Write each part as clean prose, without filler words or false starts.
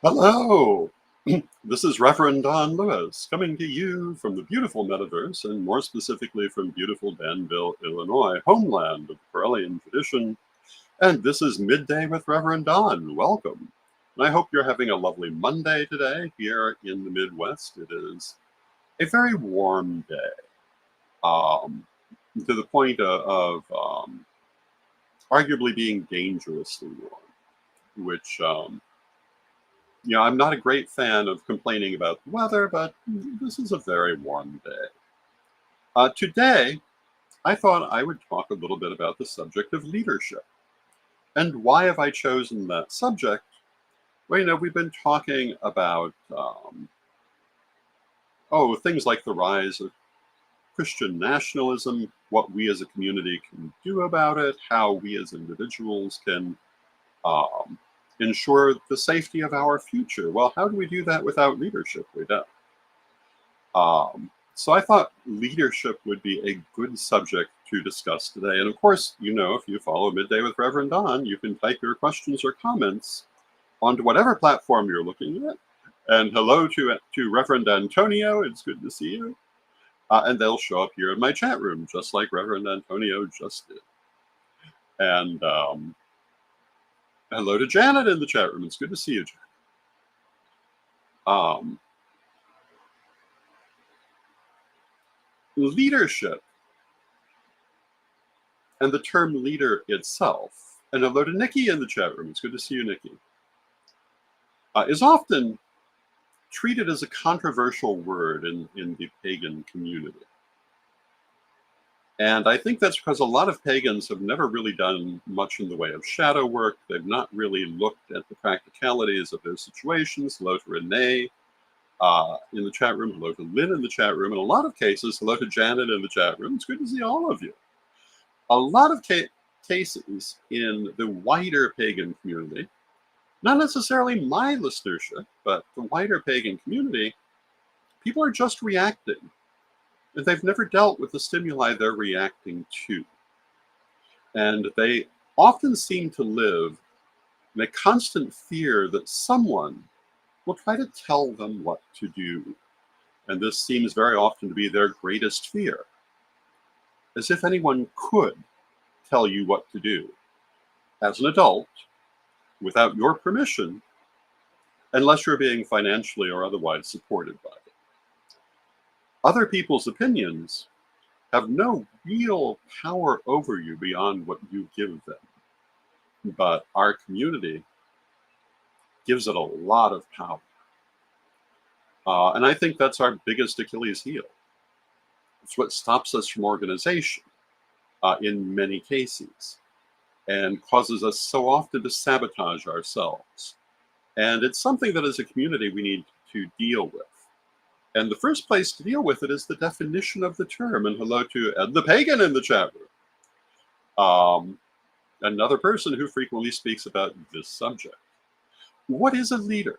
Hello, this is Reverend Don Lewis coming to you from the beautiful metaverse and more specifically from beautiful Danville, Illinois, homeland of the Corellian tradition. And this is Midday with Reverend Don. Welcome. And I hope you're having a lovely Monday today here in the Midwest. It is a very warm day, um, to the point of arguably being dangerously warm, which I'm not a great fan of complaining about the weather, but this is a very warm day. Today, I thought I would talk a little bit about the subject of leadership. And why have I chosen that subject? Well, we've been talking about, things like the rise of Christian nationalism, what we as a community can do about it, how we as individuals can um, ensure the safety of our future. Well, how do we do that without leadership? We don't. So I thought leadership would be a good subject to discuss today. And of course, if you follow Midday with Reverend Don, you can type your questions or comments onto whatever platform you're looking at. And hello to Reverend Antonio. It's good to see you. And they'll show up here in my chat room, just like Reverend Antonio just did. And hello to Janet in the chat room. It's good to see you, Janet. Leadership and the term leader itself, and hello to Nikki in the chat room. It's good to see you, Nikki, is often treated as a controversial word in the pagan community. And I think that's because a lot of pagans have never really done much in the way of shadow work. They've not really looked at the practicalities of their situations. Hello to Renee in the chat room. Hello to Lynn in the chat room. In a lot of cases, hello to Janet in the chat room. It's good to see all of you. A lot of cases in the wider pagan community, not necessarily my listenership, but the wider pagan community, people are just reacting. And they've never dealt with the stimuli they're reacting to. And they often seem to live in a constant fear that someone will try to tell them what to do. And this seems very often to be their greatest fear. As if anyone could tell you what to do as an adult without your permission, unless you're being financially or otherwise supported by it. Other people's opinions have no real power over you beyond what you give them. But our community gives it a lot of power. And I think that's our biggest Achilles heel. It's what stops us from organization in many cases and causes us so often to sabotage ourselves. And it's something that as a community we need to deal with. And the first place to deal with it is the definition of the term. And hello to Ed the Pagan in the chat room, another person who frequently speaks about this subject. What is a leader?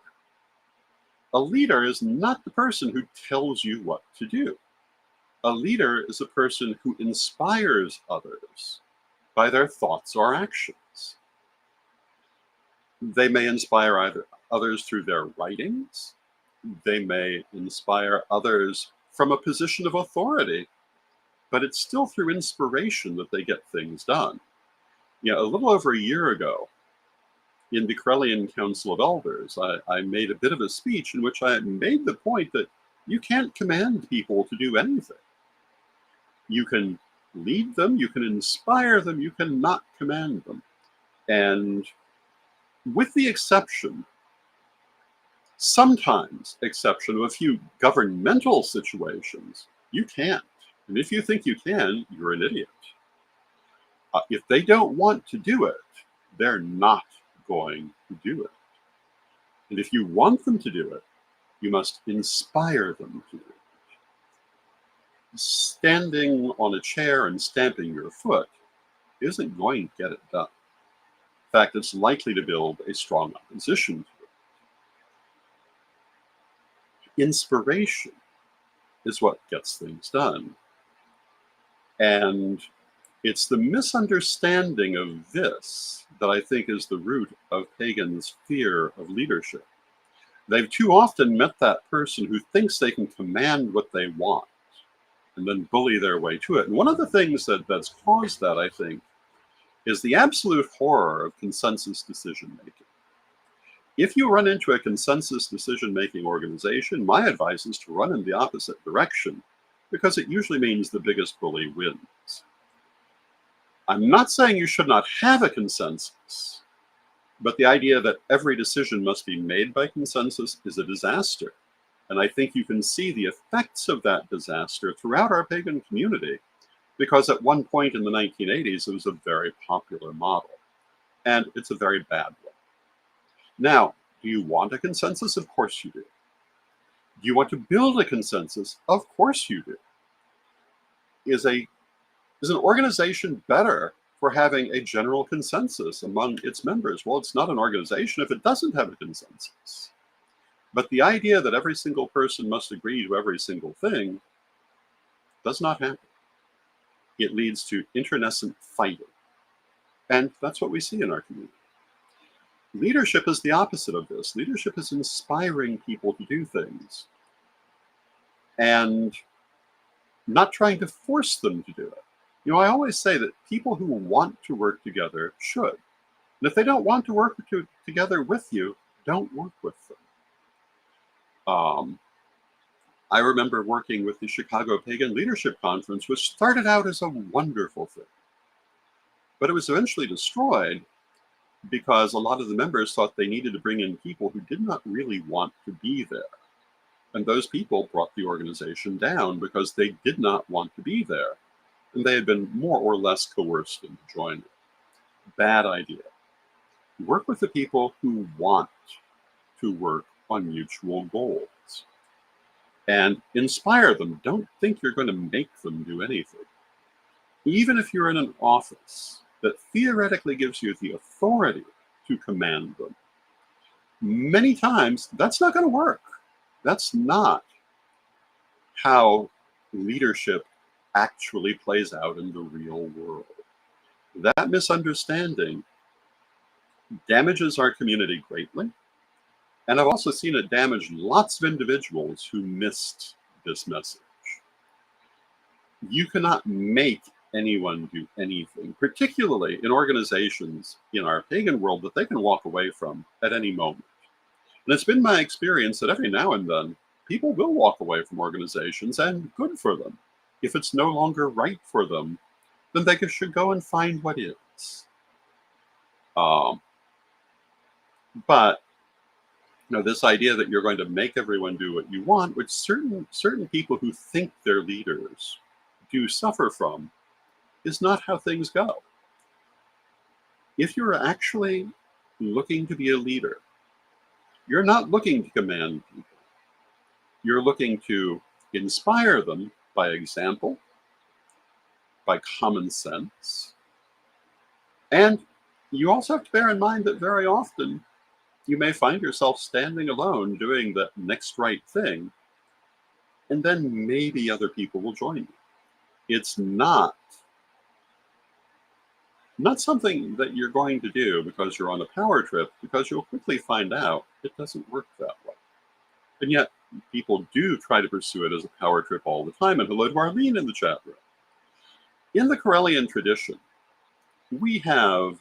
A leader is not the person who tells you what to do. A leader is a person who inspires others by their thoughts or actions. They may inspire others through their writings. They may inspire others from a position of authority, but it's still through inspiration that they get things done. A little over a year ago, in the Corellian Council of Elders, I made a bit of a speech in which I made the point that you can't command people to do anything. You can lead them, you can inspire them, you cannot command them. And with the exception, sometimes exception of a few governmental situations, you can't. And if you think you can, you're an idiot. If they don't want to do it, they're not going to do it. And if you want them to do it, you must inspire them to do it. Standing on a chair and stamping your foot isn't going to get it done. In fact, it's likely to build a strong opposition to it. Inspiration is what gets things done. And it's the misunderstanding of this that I think is the root of pagans' fear of leadership. They've too often met that person who thinks they can command what they want and then bully their way to it. And one of the things that's caused that, I think, is the absolute horror of consensus decision making. If you run into a consensus decision making organization, my advice is to run in the opposite direction, because it usually means the biggest bully wins. I'm not saying you should not have a consensus, but the idea that every decision must be made by consensus is a disaster. And I think you can see the effects of that disaster throughout our pagan community, because at one point in the 1980s, it was a very popular model. And it's a very bad one. Now, do you want a consensus? Of course you do. Do you want to build a consensus? Of course you do. Is an organization better for having a general consensus among its members? Well, it's not an organization if it doesn't have a consensus. But the idea that every single person must agree to every single thing does not happen. It leads to internecine fighting. And that's what we see in our community. Leadership is the opposite of this. Leadership is inspiring people to do things and not trying to force them to do it. You know, I always say that people who want to work together should. And if they don't want to work together with you, don't work with them. I remember working with the Chicago Pagan Leadership Conference, which started out as a wonderful thing. But it was eventually destroyed because a lot of the members thought they needed to bring in people who did not really want to be there. And those people brought the organization down because they did not want to be there. And they had been more or less coerced into joining. Bad idea. Work with the people who want to work on mutual goals. And inspire them. Don't think you're going to make them do anything. Even if you're in an office that theoretically gives you the authority to command them, many times that's not going to work. That's not how leadership actually plays out in the real world. That misunderstanding damages our community greatly. And I've also seen it damage lots of individuals who missed this message. You cannot make anyone do anything, particularly in organizations in our pagan world that they can walk away from at any moment. And it's been my experience that every now and then, people will walk away from organizations, and good for them. If it's no longer right for them, then they should go and find what is. But you know, this idea that you're going to make everyone do what you want, which certain people who think they're leaders do suffer from, is not how things go. If you're actually looking to be a leader, you're not looking to command people. You're looking to inspire them by example, by common sense. And you also have to bear in mind that very often you may find yourself standing alone doing the next right thing, and then maybe other people will join you. It's not something that you're going to do because you're on a power trip, because you'll quickly find out it doesn't work that way. And yet people do try to pursue it as a power trip all the time. And hello to Arlene in the chat room. In the Karelian tradition, we have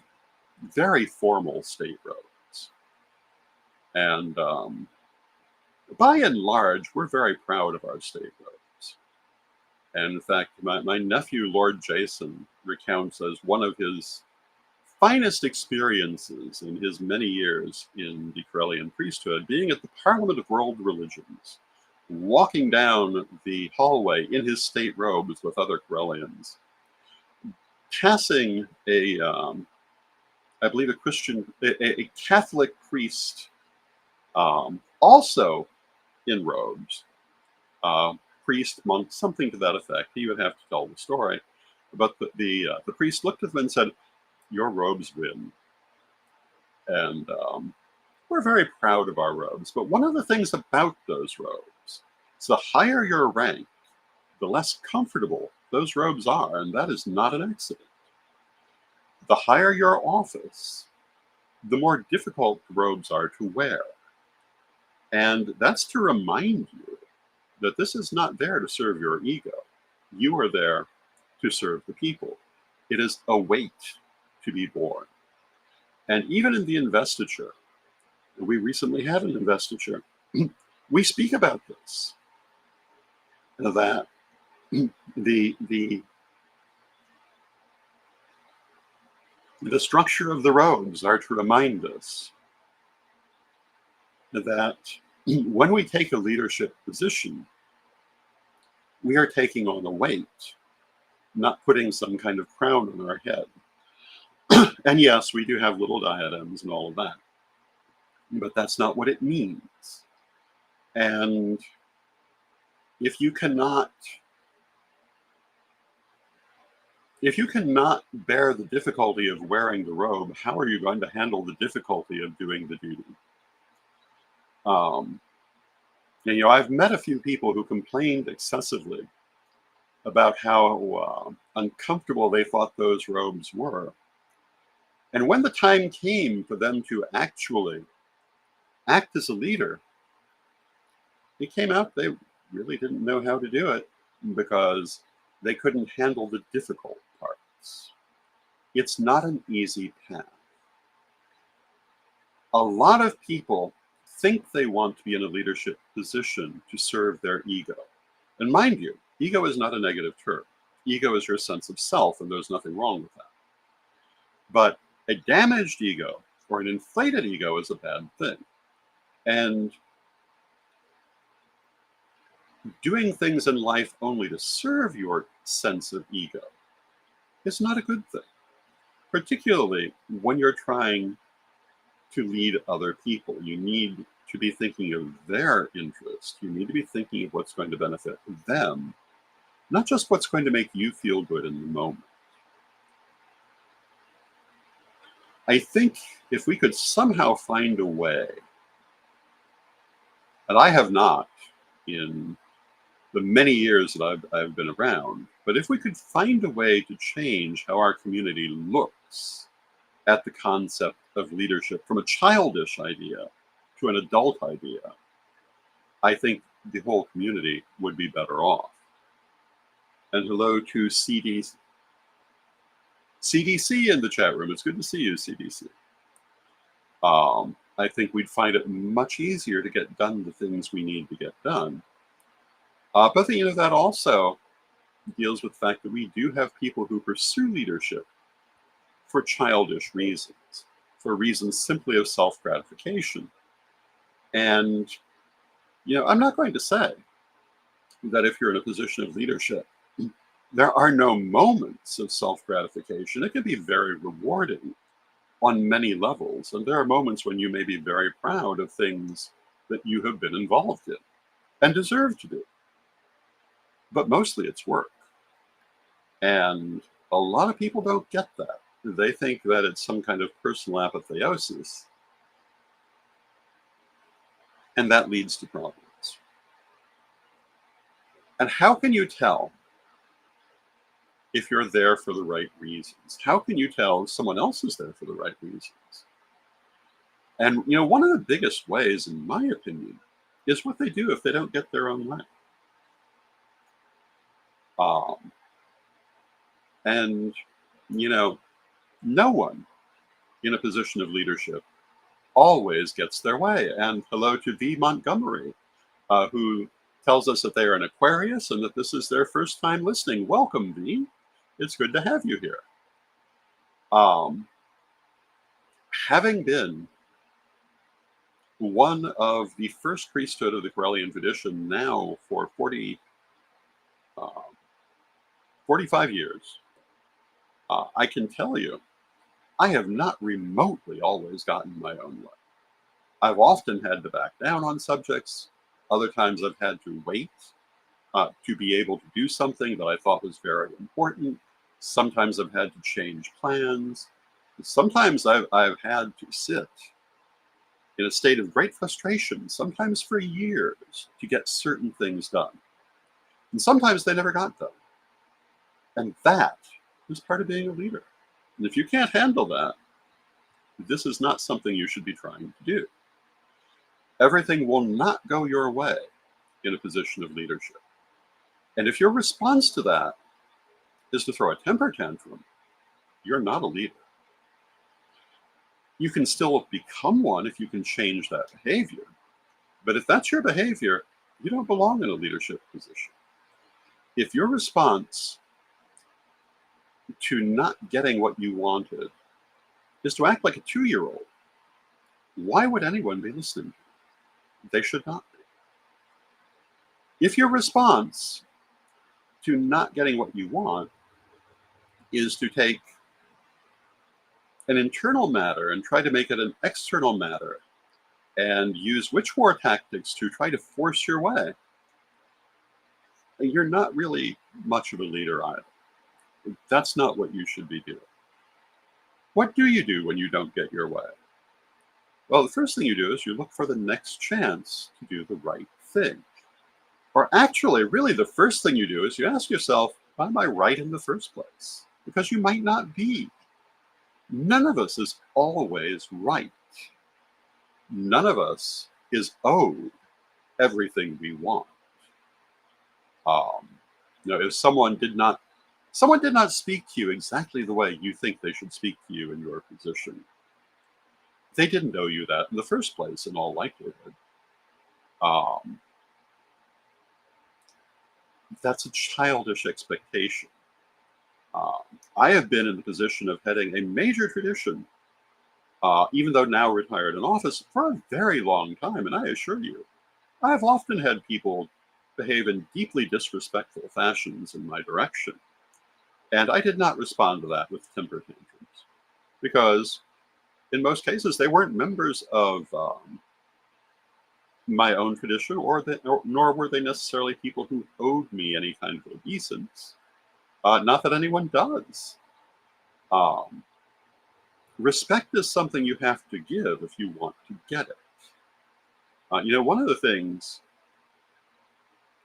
very formal state roads. And by and large, we're very proud of our state roads. And in fact, my nephew, Lord Jason, recounts as one of his finest experiences in his many years in the Karelian priesthood, being at the Parliament of World Religions, walking down the hallway in his state robes with other Karelians, passing I believe a Catholic priest, also in robes, priest, monk, something to that effect. He would have to tell the story. But the priest looked at him and said, "Your robes win." And we're very proud of our robes. But one of the things about those robes is the higher your rank, the less comfortable those robes are. And that is not an accident. The higher your office, the more difficult the robes are to wear. And that's to remind you that this is not there to serve your ego. You are there to serve the people. It is a weight to be borne. And even in the investiture, we recently had an investiture, we speak about this, that the the structure of the robes are to remind us that when we take a leadership position, we are taking on a weight, not putting some kind of crown on our head. And yes, we do have little diadems and all of that, but that's not what it means. And if you cannot bear the difficulty of wearing the robe, how are you going to handle the difficulty of doing the duty? And, I've met a few people who complained excessively about how uncomfortable they thought those robes were. And when the time came for them to actually act as a leader, it came out they really didn't know how to do it because they couldn't handle the difficult parts. It's not an easy path. A lot of people think they want to be in a leadership position to serve their ego. And mind you, ego is not a negative term. Ego is your sense of self, and there's nothing wrong with that. But a damaged ego or an inflated ego is a bad thing. And doing things in life only to serve your sense of ego is not a good thing, particularly when you're trying to lead other people. You need to be thinking of their interest. You need to be thinking of what's going to benefit them, not just what's going to make you feel good in the moment. I think if we could somehow find a way, and I have not in the many years that I've been around, but if we could find a way to change how our community looks at the concept of leadership from a childish idea to an adult idea, I think the whole community would be better off. And hello to CDC in the chat room. It's good to see you, CDC. I think we'd find it much easier to get done the things we need to get done. But that also deals with the fact that we do have people who pursue leadership for childish reasons, for reasons simply of self-gratification. And, I'm not going to say that if you're in a position of leadership, there are no moments of self-gratification. It can be very rewarding on many levels. And there are moments when you may be very proud of things that you have been involved in and deserve to do. But mostly it's work. And a lot of people don't get that. They think that it's some kind of personal apotheosis. And that leads to problems. And how can you tell if you're there for the right reasons? How can you tell if someone else is there for the right reasons? And, one of the biggest ways, in my opinion, is what they do if they don't get their own way. And, no one in a position of leadership always gets their way. And hello to V. Montgomery, who tells us that they are an Aquarius and that this is their first time listening. Welcome, V. It's good to have you here. Having been one of the first priesthood of the Correllian tradition now for 45 years, I can tell you, I have not remotely always gotten my own way. I've often had to back down on subjects. Other times I've had to wait to be able to do something that I thought was very important. Sometimes I've had to change plans. Sometimes I've had to sit in a state of great frustration, sometimes for years, to get certain things done. And sometimes they never got done. And that is part of being a leader. And if you can't handle that, this is not something you should be trying to do. Everything will not go your way in a position of leadership. And if your response to that is to throw a temper tantrum, you're not a leader. You can still become one if you can change that behavior. But if that's your behavior, you don't belong in a leadership position. If your response to not getting what you wanted is to act like a 2-year-old, why would anyone be listening? They should not be. If your response to not getting what you want is to take an internal matter and try to make it an external matter and use witch war tactics to try to force your way, you're not really much of a leader either. That's not what you should be doing. What do you do when you don't get your way? Well, the first thing you do is you look for the next chance to do the right thing. Or actually, really, the first thing you do is you ask yourself, am I right in the first place? Because you might not be. None of us is always right. None of us is owed everything we want. If someone did not speak to you exactly the way you think they should speak to you in your position, they didn't owe you that in the first place, in all likelihood. That's a childish expectation. I have been in the position of heading a major tradition, even though now retired in office, for a very long time. And I assure you, I have often had people behave in deeply disrespectful fashions in my direction. And I did not respond to that with temper tantrums, because in most cases, they weren't members of my own tradition, nor were they necessarily people who owed me any kind of obeisance. Not that anyone does. Respect is something you have to give if you want to get it. One of the things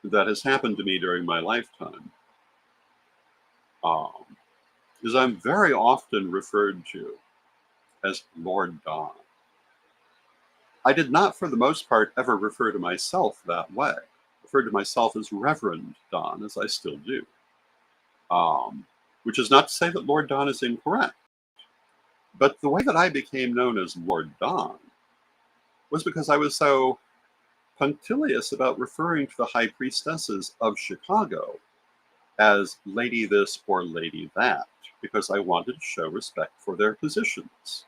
that has happened to me during my lifetime is I'm very often referred to as Lord Don. I did not, for the most part, ever refer to myself that way. I referred to myself as Reverend Don, as I still do. Which is not to say that Lord Don is incorrect. But the way that I became known as Lord Don was because I was so punctilious about referring to the high priestesses of Chicago as Lady this or Lady that, because I wanted to show respect for their positions.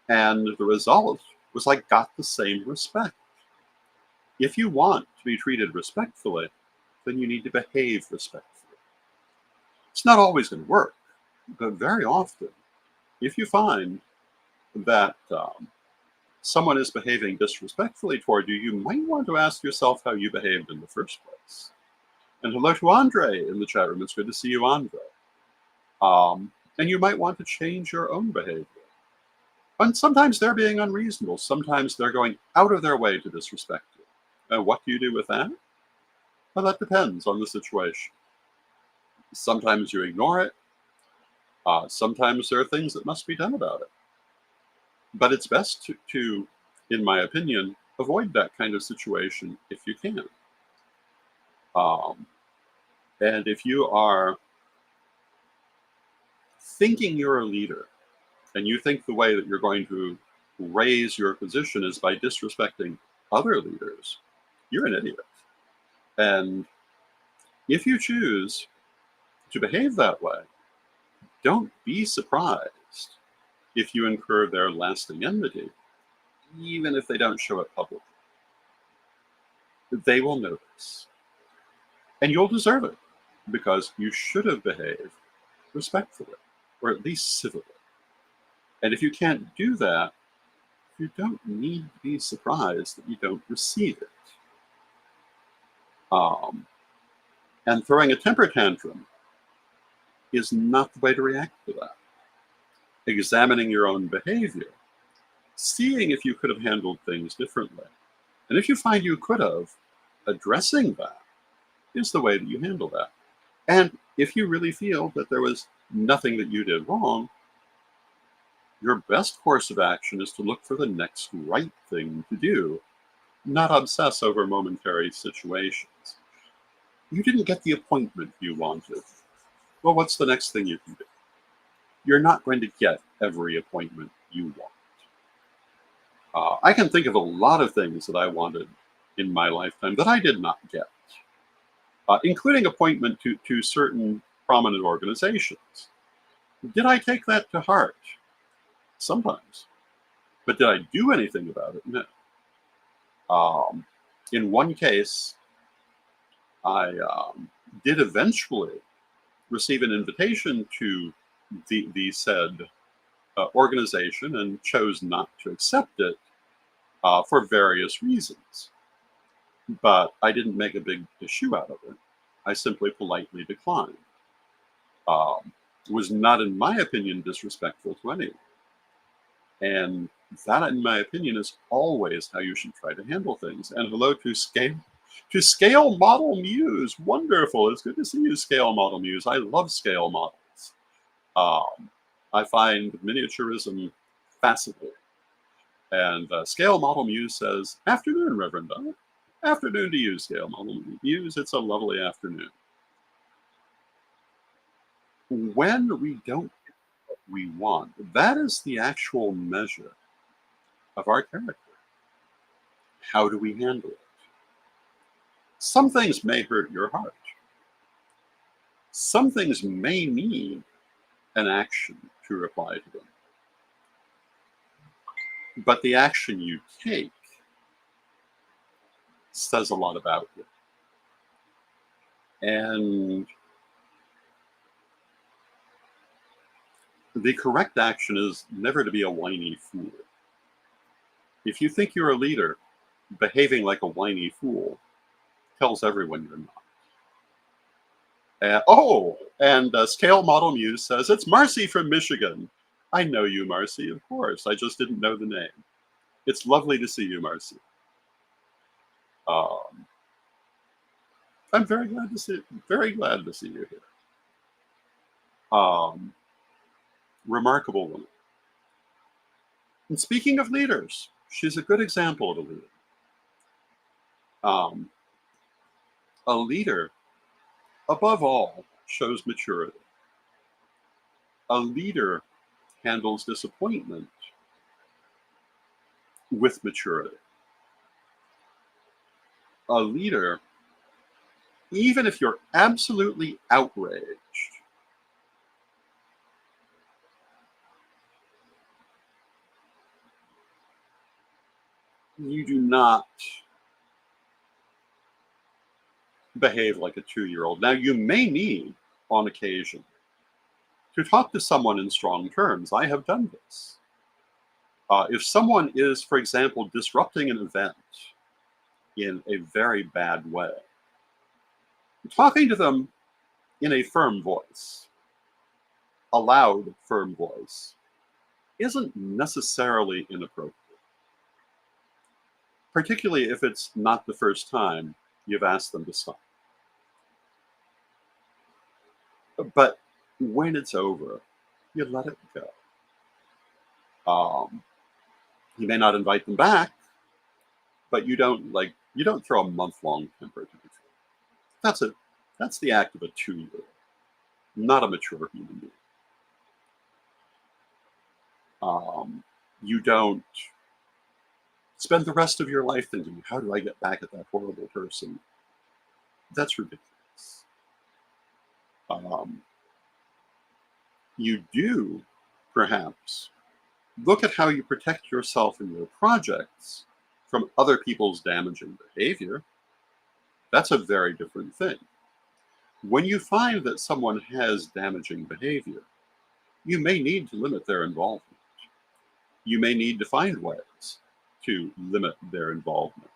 And the result was I got the same respect. If you want to be treated respectfully, then you need to behave respectfully. It's not always going to work, but very often, if you find that someone is behaving disrespectfully toward you, you might want to ask yourself how you behaved in the first place. And hello to Andre in the chat room. It's good to see you, Andre. And you might want to change your own behavior. And sometimes they're being unreasonable. Sometimes they're going out of their way to disrespect you. And what do you do with that? Well, that depends on the situation. Sometimes you ignore it. Sometimes there are things that must be done about it. But it's best to, in my opinion, avoid that kind of situation if you can. And if you are thinking you're a leader, and you think the way that you're going to raise your position is by disrespecting other leaders, you're an idiot. And if you choose to behave that way, don't be surprised if you incur their lasting enmity, even if they don't show it publicly. They will notice. And you'll deserve it, because you should have behaved respectfully, or at least civilly. And if you can't do that, you don't need to be surprised that you don't receive it. And throwing a temper tantrum is not the way to react to that. Examining your own behavior, seeing if you could have handled things differently. And if you find you could have, addressing that is the way that you handle that. And if you really feel that there was nothing that you did wrong, Your best course of action is to look for the next right thing to do, not obsess over momentary situations. You didn't get the appointment you wanted. Well, what's the next thing you can do? You're not going to get every appointment you want. I can think of a lot of things that I wanted in my lifetime that I did not get, including appointment to certain prominent organizations. Did I take that to heart? Sometimes. But did I do anything about it? No. In one case, I did eventually receive an invitation to the said organization and chose not to accept it for various reasons. But I didn't make a big issue out of it. I simply politely declined. It was not, in my opinion, disrespectful to anyone. And that, in my opinion, is always how you should try to handle things. And hello to Scale Model Muse. Wonderful. It's good to see you, Scale Model Muse. I love scale models. I find miniaturism fascinating. And Scale Model Muse says, afternoon, Reverend Don. Afternoon to you, Scale Model Muse. It's a lovely afternoon. When we don't get what we want, that is the actual measure of our character. How do we handle it? Some things may hurt your heart. Some things may need an action to reply to them. But the action you take says a lot about you. And the correct action is never to be a whiny fool. If you think you're a leader, behaving like a whiny fool tells everyone you're not. And Scale Model Muse says, it's Marcy from Michigan. I know you, Marcy, of course. I just didn't know the name. It's lovely to see you, Marcy. I'm very glad to see you here. Remarkable woman. And speaking of leaders, she's a good example of a leader. A leader, above all, shows maturity. A leader handles disappointment with maturity. A leader, even if you're absolutely outraged, you do not behave like a 2-year-old. Now, you may need, on occasion, to talk to someone in strong terms. I have done this. If someone is, for example, disrupting an event in a very bad way, talking to them in a firm voice, a loud, firm voice, isn't necessarily inappropriate, particularly if it's not the first time you've asked them to stop. But when it's over, you let it go. You may not invite them back, but you don't throw a month-long temper tantrum. That's it. That's the act of a 2-year-old, not a mature human being. You don't spend the rest of your life thinking, how do I get back at that horrible person? That's ridiculous. You do, perhaps, look at how you protect yourself and your projects from other people's damaging behavior. That's a very different thing. When you find that someone has damaging behavior, you may need to limit their involvement. You may need to find ways to limit their involvement.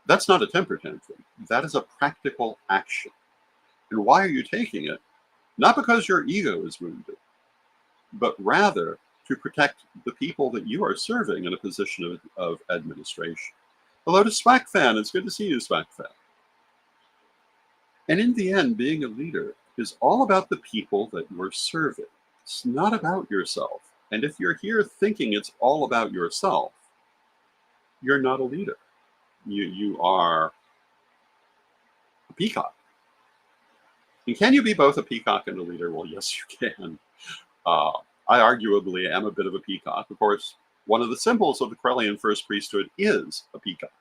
That's not a temper tantrum. That is a practical action. And why are you taking it? Not because your ego is wounded, but rather to protect the people that you are serving in a position of administration. Hello to SwackFan. It's good to see you, SwackFan. And in the end, being a leader is all about the people that you're serving. It's not about yourself. And if you're here thinking it's all about yourself, you're not a leader. You are a peacock. And can you be both a peacock and a leader? Well, yes, you can. Uh, I arguably am a bit of a peacock. Of course, one of the symbols of the Corellian first priesthood is a peacock.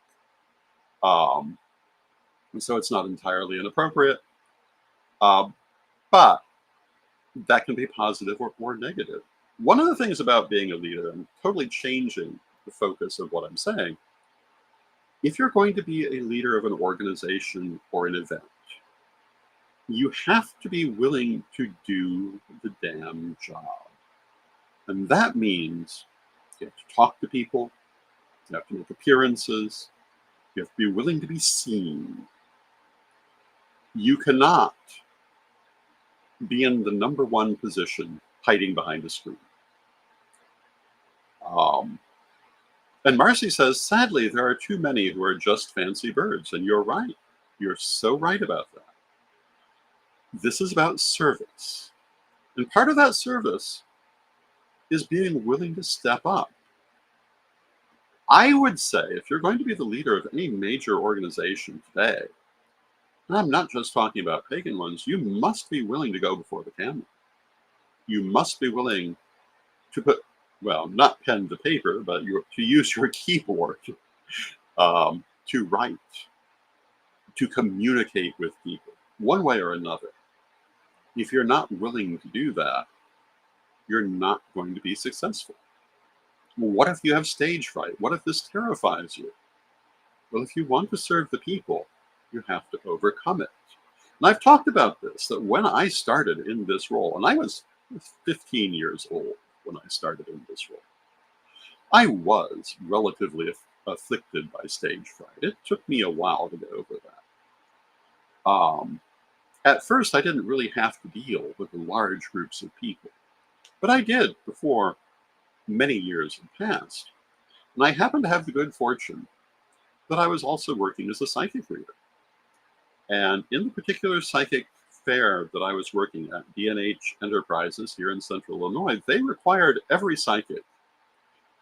Um, and so it's not entirely inappropriate. Uh, but that can be positive or negative. One of the things about being a leader, and totally changing the focus of what I'm saying, if you're going to be a leader of an organization or an event, you have to be willing to do the damn job. And that means you have to talk to people, you have to make appearances, you have to be willing to be seen. You cannot be in the number one position hiding behind a screen. And Marcy says, sadly, there are too many who are just fancy birds. And you're right. You're so right about that. This is about service. And part of that service is being willing to step up. I would say if you're going to be the leader of any major organization today, and I'm not just talking about pagan ones, you must be willing to go before the camera. You must be willing to put, well, not pen to paper, but to use your keyboard to write, to communicate with people one way or another. If you're not willing to do that, you're not going to be successful. Well, what if you have stage fright? What if this terrifies you? Well, if you want to serve the people, you have to overcome it. And I've talked about this, that when I started in this role, and I was 15 years old when I started in this role, I was relatively afflicted by stage fright. It took me a while to get over that. At first, I didn't really have to deal with large groups of people, but I did before many years had passed. And I happened to have the good fortune that I was also working as a psychic reader. And in the particular psychic fair that I was working at, D&H Enterprises here in Central Illinois, they required every psychic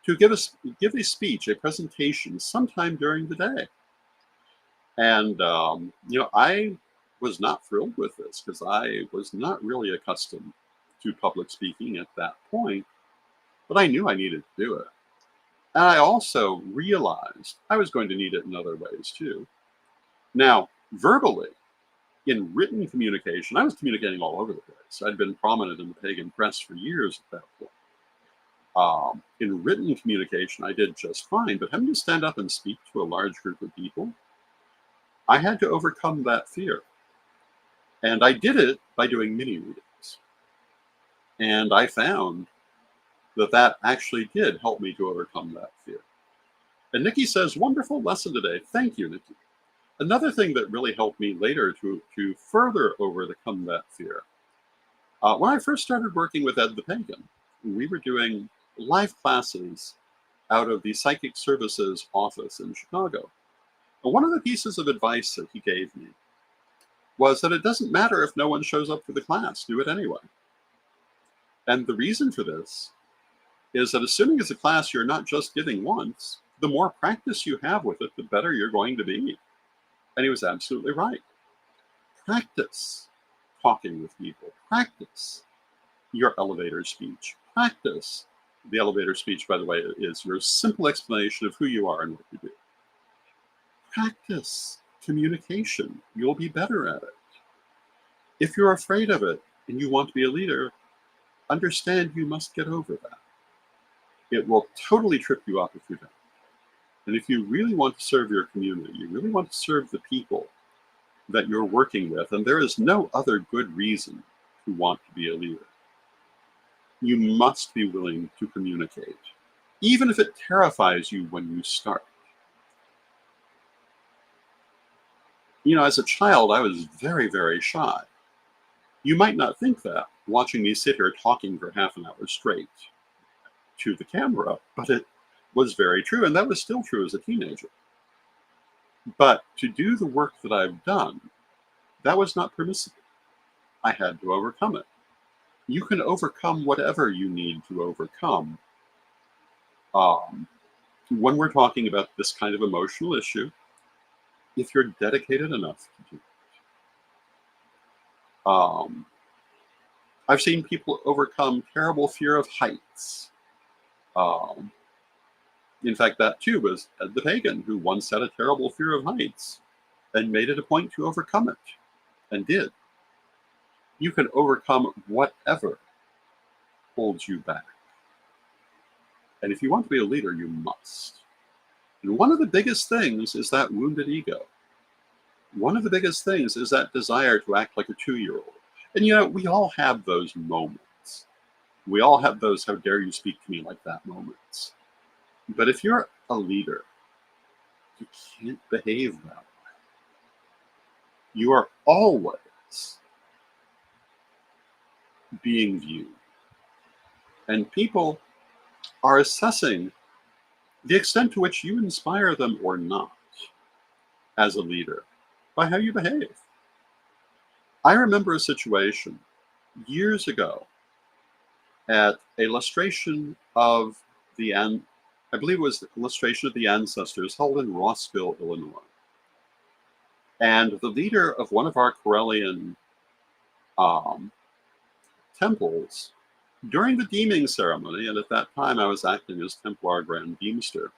to give a speech, a presentation sometime during the day. And, I was not thrilled with this because I was not really accustomed to public speaking at that point, but I knew I needed to do it. And I also realized I was going to need it in other ways too. Now, verbally, in written communication, I was communicating all over the place. I'd been prominent in the pagan press for years at that point. In written communication, I did just fine, but having to stand up and speak to a large group of people, I had to overcome that fear. And I did it by doing mini readings. And I found that actually did help me to overcome that fear. And Nikki says, wonderful lesson today. Thank you, Nikki. Another thing that really helped me later to further overcome that fear, when I first started working with Ed the Pagan, we were doing live classes out of the Psychic Services office in Chicago. And one of the pieces of advice that he gave me was that it doesn't matter if no one shows up for the class, do it anyway. And the reason for this is that assuming it's a class you're not just giving once, the more practice you have with it, the better you're going to be. And he was absolutely right. Practice talking with people. Practice your elevator speech. Practice. The elevator speech, by the way, is your simple explanation of who you are and what you do. Practice communication. You'll be better at it. If you're afraid of it and you want to be a leader, understand you must get over that. It will totally trip you up if you don't. And if you really want to serve your community, you really want to serve the people that you're working with, and there is no other good reason to want to be a leader, you must be willing to communicate, even if it terrifies you when you start. As a child, I was very, very shy. You might not think that, watching me sit here talking for half an hour straight to the camera, but it was very true, and that was still true as a teenager. But to do the work that I've done, that was not permissible. I had to overcome it. You can overcome whatever you need to overcome. Um, when we're talking about this kind of emotional issue, if you're dedicated enough to do it. I've seen people overcome terrible fear of heights. Um, in fact, that too was the pagan who once had a terrible fear of heights and made it a point to overcome it, and did. You can overcome whatever holds you back. And if you want to be a leader, you must. And one of the biggest things is that wounded ego. One of the biggest things is that desire to act like a 2-year-old. And we all have those moments. We all have those "how dare you speak to me like that" moments. But if you're a leader, you can't behave that way. You are always being viewed. And people are assessing the extent to which you inspire them or not as a leader by how you behave. I remember a situation years ago at a illustration of I believe it was the illustration of the ancestors held in Rossville, Illinois. And the leader of one of our Corellian um, temples, during the deeming ceremony, and at that time I was acting as Templar Grand Deemster,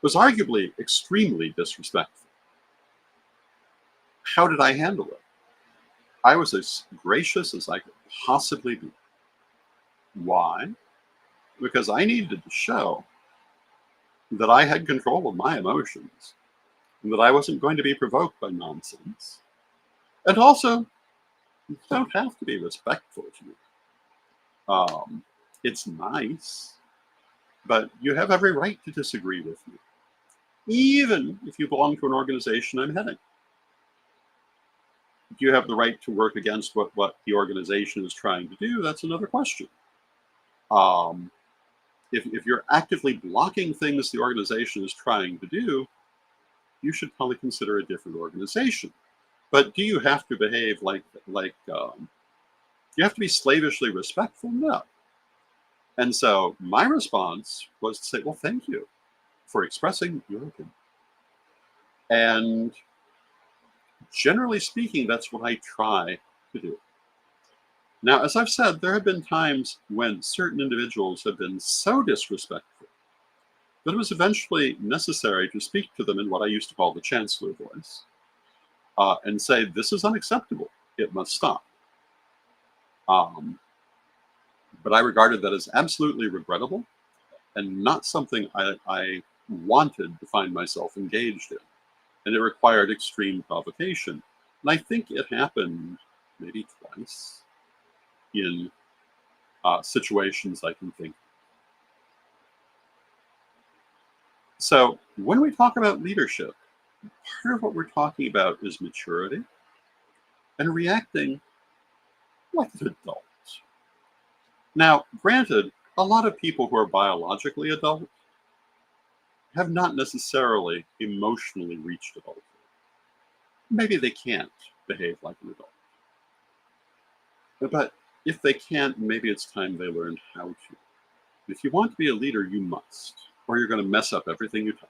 was arguably extremely disrespectful. How did I handle it? I was as gracious as I could possibly be. Why? Because I needed to show that I had control of my emotions, and that I wasn't going to be provoked by nonsense. And also, you don't have to be respectful to me. It's nice, but you have every right to disagree with me, even if you belong to an organization I'm heading. Do you have the right to work against what the organization is trying to do? That's another question. Um, if you're actively blocking things the organization is trying to do, you should probably consider a different organization. But do you have to behave you have to be slavishly respectful? No. And so my response was to say, well, thank you for expressing your opinion. And generally speaking, that's what I try to do. Now, as I've said, there have been times when certain individuals have been so disrespectful that it was eventually necessary to speak to them in what I used to call the chancellor voice, and say, this is unacceptable. It must stop. But I regarded that as absolutely regrettable and not something I wanted to find myself engaged in. And it required extreme provocation. And I think it happened maybe twice in situations I can think of. So when we talk about leadership, part of what we're talking about is maturity and reacting like an adult. Now, granted, a lot of people who are biologically adult have not necessarily emotionally reached adulthood. Maybe they can't behave like an adult. But if they can't, maybe it's time they learned how to. If you want to be a leader, you must, or you're going to mess up everything you touch.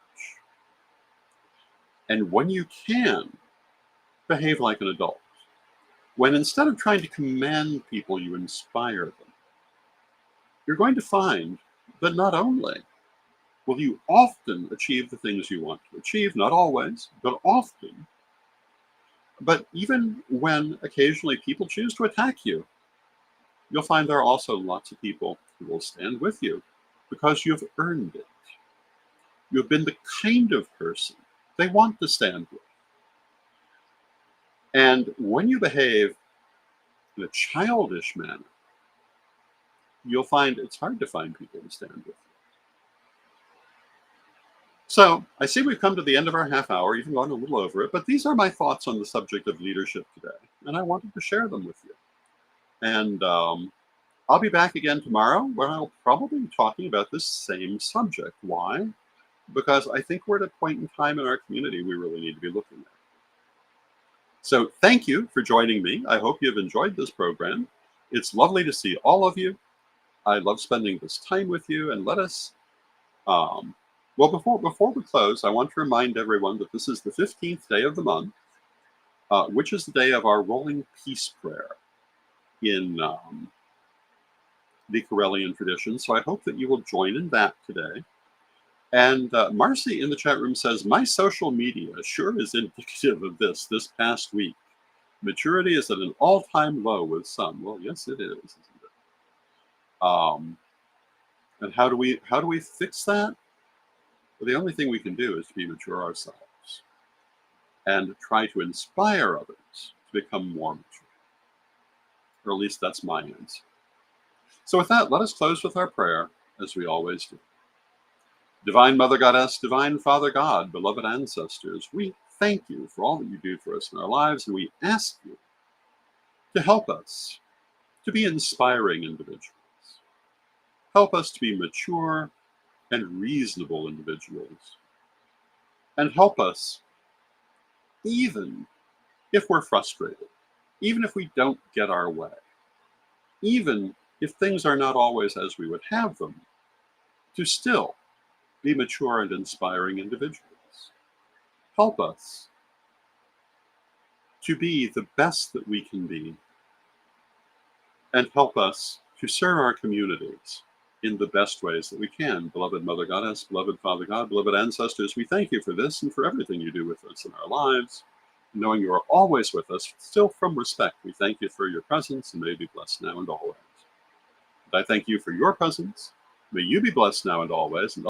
And when you can, behave like an adult. When instead of trying to command people, you inspire them, you're going to find that not only will you often achieve the things you want to achieve, not always, but often, but even when occasionally people choose to attack you, you'll find there are also lots of people who will stand with you because you've earned it. You've been the kind of person they want to stand with. And when you behave in a childish manner, you'll find it's hard to find people to stand with you. So I see we've come to the end of our half hour, even gone a little over it, but these are my thoughts on the subject of leadership today, and I wanted to share them with you. And I'll be back again tomorrow, where I'll probably be talking about this same subject. Why? Because I think we're at a point in time in our community we really need to be looking at. So thank you for joining me. I hope you've enjoyed this program. It's lovely to see all of you. I love spending this time with you, and let us well, before we close, I want to remind everyone that this is the 15th day of the month, which is the day of our rolling peace prayer in the Corellian tradition. So I hope that you will join in that today. And Marcy in the chat room says, my social media sure is indicative of this past week. Maturity is at an all-time low with some. Well, yes, it is, isn't it? And how do we fix that? Well, the only thing we can do is to be mature ourselves and try to inspire others to become more mature. Or at least that's my answer. So with that, let us close with our prayer, as we always do. Divine Mother Goddess, Divine Father God, beloved ancestors, we thank you for all that you do for us in our lives, and we ask you to help us to be inspiring individuals. Help us to be mature and reasonable individuals. And help us, even if we're frustrated, even if we don't get our way, even if things are not always as we would have them, to still be mature and inspiring individuals. Help us to be the best that we can be, and help us to serve our communities in the best ways that we can. Beloved Mother Goddess, beloved Father God, beloved ancestors, we thank you for this and for everything you do with us in our lives. Knowing you are always with us, still from respect, we thank you for your presence, and may you be blessed now and always. And I thank you for your presence. May you be blessed now and always. And